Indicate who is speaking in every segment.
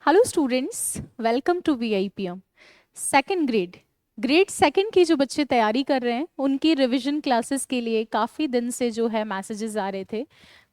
Speaker 1: Hello students, welcome to VIPM second grade second की जो बच्चे तैयारी कर रहे हैं उनकी रिवीजन क्लासेस के लिए काफ़ी दिन से जो है मैसेजेस आ रहे थे।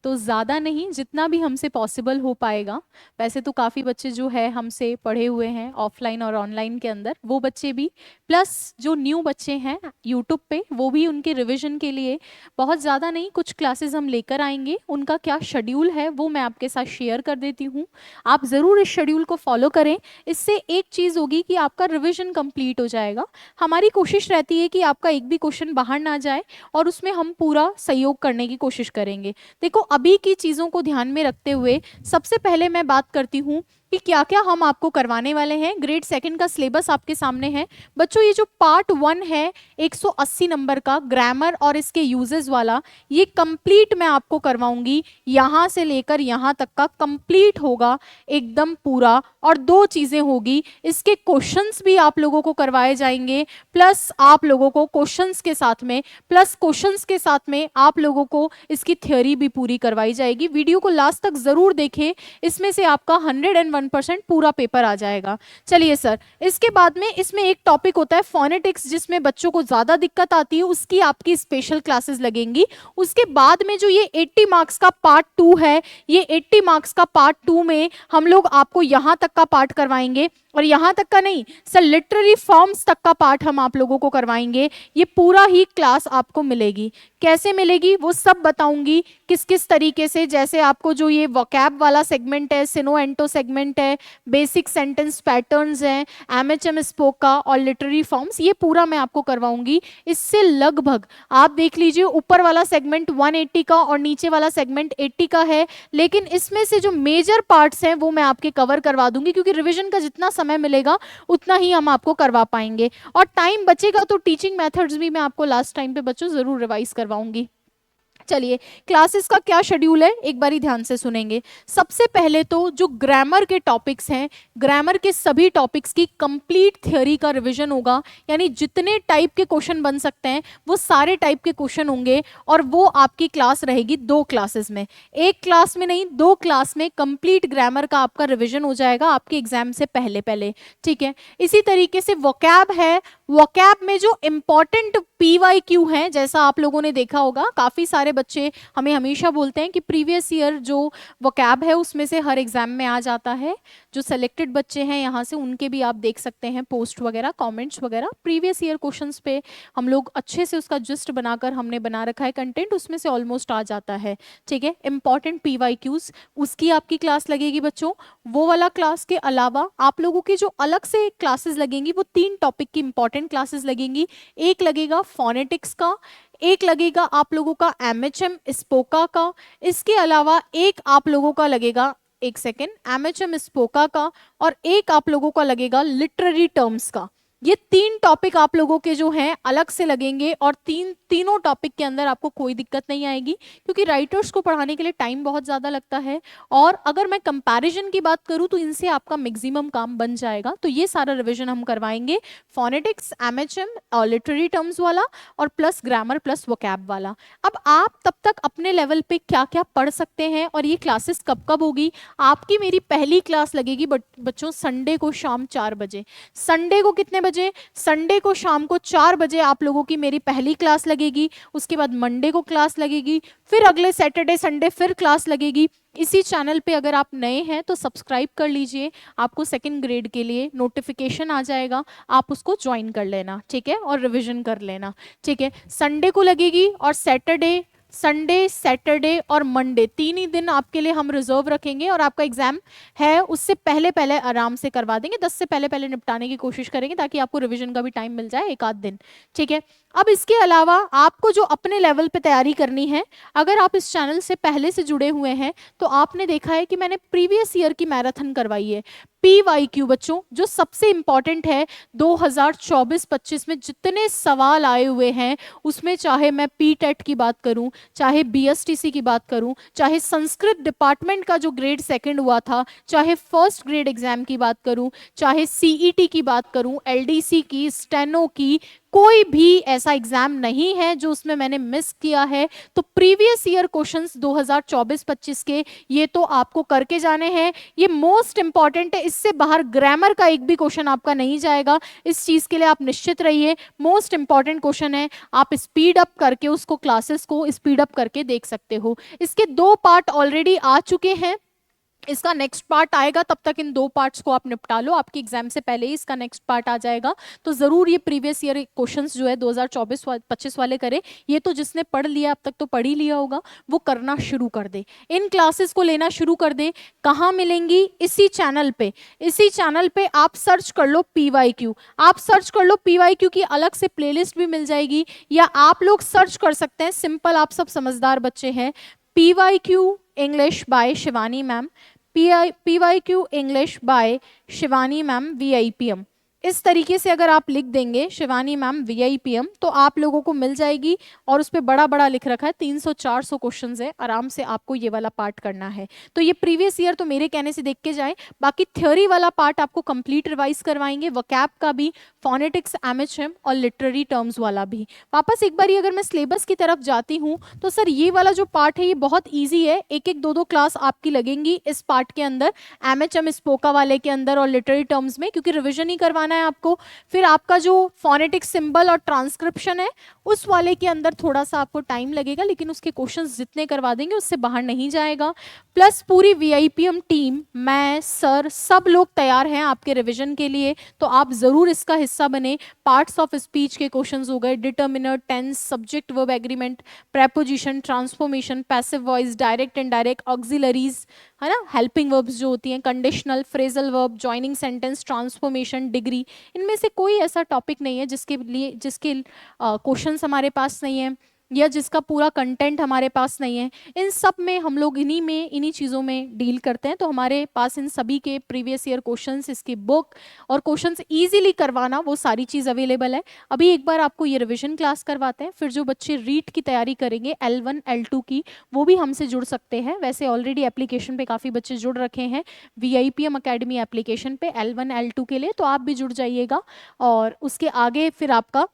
Speaker 1: तो ज़्यादा नहीं, जितना भी हमसे पॉसिबल हो पाएगा। वैसे तो काफ़ी बच्चे जो है हमसे पढ़े हुए हैं ऑफलाइन और ऑनलाइन के अंदर, वो बच्चे भी प्लस जो न्यू बच्चे हैं यूट्यूब पे वो भी उनके रिवीजन के लिए बहुत ज़्यादा नहीं, कुछ क्लासेस हम लेकर आएंगे। उनका क्या शेड्यूल है वो मैं आपके साथ शेयर कर देती हूँ। आप ज़रूर इस शेड्यूल को फॉलो करें। इससे एक चीज़ होगी कि आपका रिवीजन कंप्लीट हो जाएगा। हमारी कोशिश रहती है कि आपका एक भी क्वेश्चन बाहर ना जाए और उसमें हम पूरा सहयोग करने की कोशिश करेंगे। देखो, अभी की चीज़ों को ध्यान में रखते हुए सबसे पहले मैं बात करती हूँ कि क्या क्या हम आपको करवाने वाले हैं। ग्रेड सेकंड का सिलेबस आपके सामने है बच्चों। ये जो पार्ट 1 है 180 नंबर का ग्रामर और इसके यूजेस वाला, ये कंप्लीट मैं आपको करवाऊंगी। यहाँ से लेकर यहाँ तक का कंप्लीट होगा एकदम पूरा। और दो चीजें होगी, इसके क्वेश्चंस भी आप लोगों को करवाए जाएंगे, प्लस आप लोगों को क्वेश्चंस के साथ में आप लोगों को इसकी थ्योरी भी पूरी करवाई जाएगी। वीडियो को लास्ट तक जरूर देखें, इसमें से आपका 101% पूरा पेपर आ जाएगा। चलिए सर, इसके बाद में इसमें एक टॉपिक होता है फोनेटिक्स, जिसमें बच्चों को ज्यादा दिक्कत आती है, उसकी आपकी स्पेशल क्लासेस लगेंगी। उसके बाद में जो ये 80 मार्क्स का पार्ट 2 है, ये 80 मार्क्स का पार्ट 2 में हम लोग आपको यहां तक का पार्ट करवाएंगे। और यहां तक का नहीं सर, लिटरेरी फॉर्म्स तक का पार्ट हम आप लोगों को करवाएंगे। ये पूरा ही क्लास आपको मिलेगी। कैसे मिलेगी वो सब बताऊंगी, किस किस तरीके से। जैसे आपको जो ये वोकैब वाला सेगमेंट है, सिनो एंटो सेगमेंट है, बेसिक सेंटेंस पैटर्न्स हैं, MHM स्पोका और लिटरेरी फॉर्म्स, ये पूरा मैं आपको करवाऊंगी। इससे लगभग आप देख लीजिए, ऊपर वाला सेगमेंट 180 का और नीचे वाला सेगमेंट 80 का है। लेकिन इसमें से जो मेजर पार्ट्स हैं वो मैं आपके कवर करवा दूंगी, क्योंकि रिवीजन का जितना समय मिलेगा उतना ही हम आपको करवा पाएंगे। और टाइम बचेगा तो टीचिंग मेथड्स भी मैं आपको लास्ट टाइम पे बच्चों जरूर रिवाइज करवाऊंगी। चलिए, क्लासेस का क्या शेड्यूल है एक बारी ध्यान से सुनेंगे। सबसे पहले तो जो ग्रामर के टॉपिक्स हैं, ग्रामर के सभी टॉपिक्स की कंप्लीट थ्योरी का रिवीजन होगा। यानी जितने टाइप के क्वेश्चन बन सकते हैं वो सारे टाइप के क्वेश्चन होंगे। और वो आपकी क्लास रहेगी 2 क्लासेस में, एक क्लास में नहीं 2 क्लास में कंप्लीट ग्रामर का आपका रिवीजन हो जाएगा आपके एग्जाम से पहले पहले। ठीक है, इसी तरीके से वोकैब है। वोकैब में जो इंपॉर्टेंट PYQ है, जैसा आप लोगों ने देखा होगा, काफी सारे बच्चे हमें हमेशा बोलते हैं कि प्रीवियस ईयर जो वोकैब है उसमें से हर एग्जाम में आ जाता है। जो सेलेक्टेड बच्चे हैं यहाँ से, उनके भी आप देख सकते हैं पोस्ट वगैरह, कमेंट्स वगैरह। प्रीवियस ईयर क्वेश्चंस पे हम लोग अच्छे से उसका जिस्ट बनाकर हमने बना रखा है कंटेंट, उसमें से ऑलमोस्ट आ जाता है। ठीक है, इंपॉर्टेंट PYQs, उसकी आपकी क्लास लगेगी बच्चों। वो वाला क्लास के अलावा आप लोगों की जो अलग से क्लासेस लगेंगी वो 3 टॉपिक की इंपॉर्टेंट क्लासेस लगेंगी। एक लगेगा फोनेटिक्स का, एक लगेगा आप लोगों का MHM स्पोका का, इसके अलावा एक आप लोगों का लगेगा, एक सेकेंड, MHM स्पोका का, और एक आप लोगों का लगेगा लिटरेरी टर्म्स का। ये 3 टॉपिक आप लोगों के जो हैं अलग से लगेंगे। और तीनों टॉपिक के अंदर आपको कोई दिक्कत नहीं आएगी, क्योंकि राइटर्स को पढ़ाने के लिए टाइम बहुत ज़्यादा लगता है। और अगर मैं कंपैरिजन की बात करूं तो इनसे आपका मैक्सिमम काम बन जाएगा। तो ये सारा रिवीजन हम करवाएंगे, फोनेटिक्स, MHM और लिटरेरी टर्म्स वाला, और प्लस ग्रामर प्लस वोकैब वाला। अब आप तब तक अपने लेवल पे क्या क्या पढ़ सकते हैं और ये क्लासेस कब कब होगी। आपकी मेरी पहली क्लास लगेगी बच्चों संडे को शाम 4 बजे। संडे को कितने बजे? संडे को शाम को 4 बजे आप लोगों की मेरी पहली क्लास लगेगी। उसके बाद मंडे को क्लास लगेगी, फिर अगले सैटरडे संडे फिर क्लास लगेगी। इसी चैनल पे अगर आप नए हैं तो सब्सक्राइब कर लीजिए, आपको सेकंड ग्रेड के लिए नोटिफिकेशन आ जाएगा, आप उसको ज्वाइन कर लेना। ठीक है, और रिवीजन कर लेना। ठीक है, संडे को लगेगी और संडे सैटरडे और मंडे 3 ही दिन आपके लिए हम रिजर्व रखेंगे। और आपका एग्जाम है उससे पहले पहले आराम से करवा देंगे, 10 से पहले पहले निपटाने की कोशिश करेंगे, ताकि आपको रिवीजन का भी टाइम मिल जाए एक आध दिन। ठीक है, अब इसके अलावा आपको जो अपने लेवल पे तैयारी करनी है, अगर आप इस चैनल से पहले से जुड़े हुए हैं तो आपने देखा है कि मैंने प्रीवियस ईयर की मैराथन करवाई है। PYQ बच्चों जो सबसे इंपॉर्टेंट है, 2024-25 में जितने सवाल आए हुए हैं उसमें, चाहे मैं PTET की बात करूं, चाहे BSTC की बात करूं, चाहे संस्कृत डिपार्टमेंट का जो ग्रेड सेकंड हुआ था, चाहे फर्स्ट ग्रेड एग्जाम की बात करूं, चाहे CET की बात करूं, LDC की, स्टेनो की, कोई भी ऐसा एग्जाम नहीं है जो उसमें मैंने मिस किया है। तो प्रीवियस ईयर क्वेश्चंस 2024-25 के ये तो आपको करके जाने हैं, ये मोस्ट इंपॉर्टेंट है। इससे बाहर ग्रामर का एक भी क्वेश्चन आपका नहीं जाएगा, इस चीज के लिए आप निश्चित रहिए। मोस्ट इंपॉर्टेंट क्वेश्चन है, आप स्पीड अप करके उसको, क्लासेस को स्पीड अप करके देख सकते हो। इसके 2 पार्ट ऑलरेडी आ चुके हैं, इसका नेक्स्ट पार्ट आएगा, तब तक इन 2 पार्ट्स को आप निपटा लो, आपकी एग्जाम से पहले ही इसका नेक्स्ट पार्ट आ जाएगा। तो जरूर ये प्रीवियस ईयर क्वेश्चंस जो है 2024-25 वाले करें। ये तो जिसने पढ़ लिया अब तक तो पढ़ ही लिया होगा, वो करना शुरू कर दे, इन क्लासेस को लेना शुरू कर दे। कहाँ मिलेंगी? इसी चैनल पे, इसी चैनल पे आप सर्च कर लो PYQ, आप सर्च कर लो PYQ की अलग से प्लेलिस्ट भी मिल जाएगी, या आप लोग सर्च कर सकते हैं सिंपल, आप सब समझदार बच्चे हैं, PYQ English by Shivani ma'am, PYQ English by Shivani ma'am VIPM। इस तरीके से अगर आप लिख देंगे शिवानी मैम VIPM तो आप लोगों को मिल जाएगी, और उस पर बड़ा बड़ा लिख रखा है 300-400 क्वेश्चन है, आराम से आपको ये वाला पार्ट करना है। तो ये प्रीवियस ईयर तो मेरे कहने से देख के जाए, बाकी थ्योरी वाला पार्ट आपको कंप्लीट रिवाइज करवाएंगे, वोकैब का भी, फोनेटिक्स, MHM और लिटरेरी टर्म्स वाला भी। वापस एक बार अगर मैं सिलेबस की तरफ जाती हूँ तो सर ये वाला जो पार्ट है ये बहुत ईजी है, एक एक 2-2 क्लास आपकी लगेंगी इस पार्ट के अंदर, MHM स्पोका वाले के अंदर और लिटरेरी टर्म्स में, क्योंकि रिविजन ही करवाना है आपको। फिर आपका जो फोनेटिक सिंबल और ट्रांसक्रिप्शन है उस वाले के अंदर थोड़ा सा आपको टाइम लगेगा, लेकिन उसके क्वेश्चंस जितने करवा देंगे उससे बाहर नहीं जाएगा। प्लस पूरी VIPM टीम, मैं, सर, सब लोग तैयार हैं आपके रिवीजन के लिए, तो आप जरूर इसका हिस्सा बने। पार्ट्स ऑफ स्पीच के क्वेश्चंस हो गए, determiner, tense, subject verb agreement, preposition, transformation, passive voice, direct indirect, auxiliaries, है ना, हेल्पिंग वर्ब्स जो होती हैं, conditional, phrasal verb, joining sentence, transformation, degree, इनमें से कोई ऐसा टॉपिक नहीं है जिसके क्वेश्चंस हमारे पास नहीं है, या जिसका पूरा कंटेंट हमारे पास नहीं है। इन सब में हम लोग इन्हीं चीज़ों में डील करते हैं। तो हमारे पास इन सभी के प्रीवियस ईयर क्वेश्चंस, इसकी बुक और क्वेश्चंस इजीली करवाना, वो सारी चीज़ अवेलेबल है। अभी एक बार आपको ये रिवीजन क्लास करवाते हैं, फिर जो बच्चे रीट की तैयारी करेंगे L1 L2 की, वो भी हमसे जुड़ सकते हैं। वैसे ऑलरेडी एप्लीकेशन पे काफ़ी बच्चे जुड़ रखे हैं VIPM अकेडमी एप्लीकेशन पे L1 L2 के लिए, तो आप भी जुड़ जाइएगा, और उसके आगे फिर आपका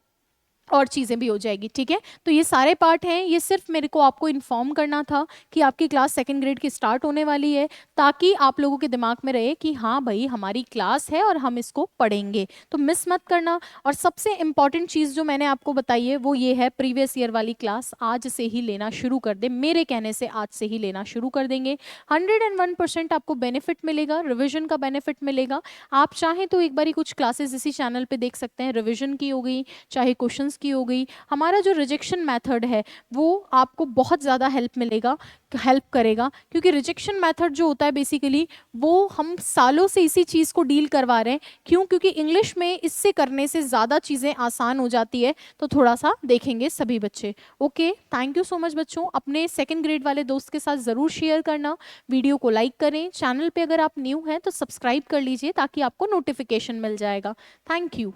Speaker 1: और चीज़ें भी हो जाएगी। ठीक है, तो ये सारे पार्ट हैं, ये सिर्फ मेरे को आपको इन्फॉर्म करना था कि आपकी क्लास 2nd ग्रेड की स्टार्ट होने वाली है, ताकि आप लोगों के दिमाग में रहे कि हाँ भाई हमारी क्लास है और हम इसको पढ़ेंगे, तो मिस मत करना। और सबसे इम्पॉर्टेंट चीज़ जो मैंने आपको बताई है वो ये है, प्रीवियस ईयर वाली क्लास आज से ही लेना शुरू कर दे, मेरे कहने से आज से ही लेना शुरू कर देंगे। 101% आपको बेनिफिट मिलेगा, रिविजन का बेनिफिट मिलेगा। आप चाहें तो एक बारी कुछ क्लासेस इसी चैनल पे देख सकते हैं, रिविजन की हो गई, चाहे क्वेश्चंस की हो गई। हमारा जो रिजेक्शन मेथड है वो आपको बहुत ज़्यादा हेल्प करेगा, क्योंकि रिजेक्शन मेथड जो होता है बेसिकली वो हम सालों से इसी चीज़ को डील करवा रहे हैं। क्यों? क्योंकि इंग्लिश में इससे करने से ज़्यादा चीज़ें आसान हो जाती है। तो थोड़ा सा देखेंगे सभी बच्चे। Okay, thank you so much बच्चों। अपने 2nd ग्रेड वाले दोस्त के साथ ज़रूर शेयर करना, वीडियो को लाइक करें, चैनल पे अगर आप न्यू हैं तो सब्सक्राइब कर लीजिए ताकि आपको नोटिफिकेशन मिल जाएगा। Thank you.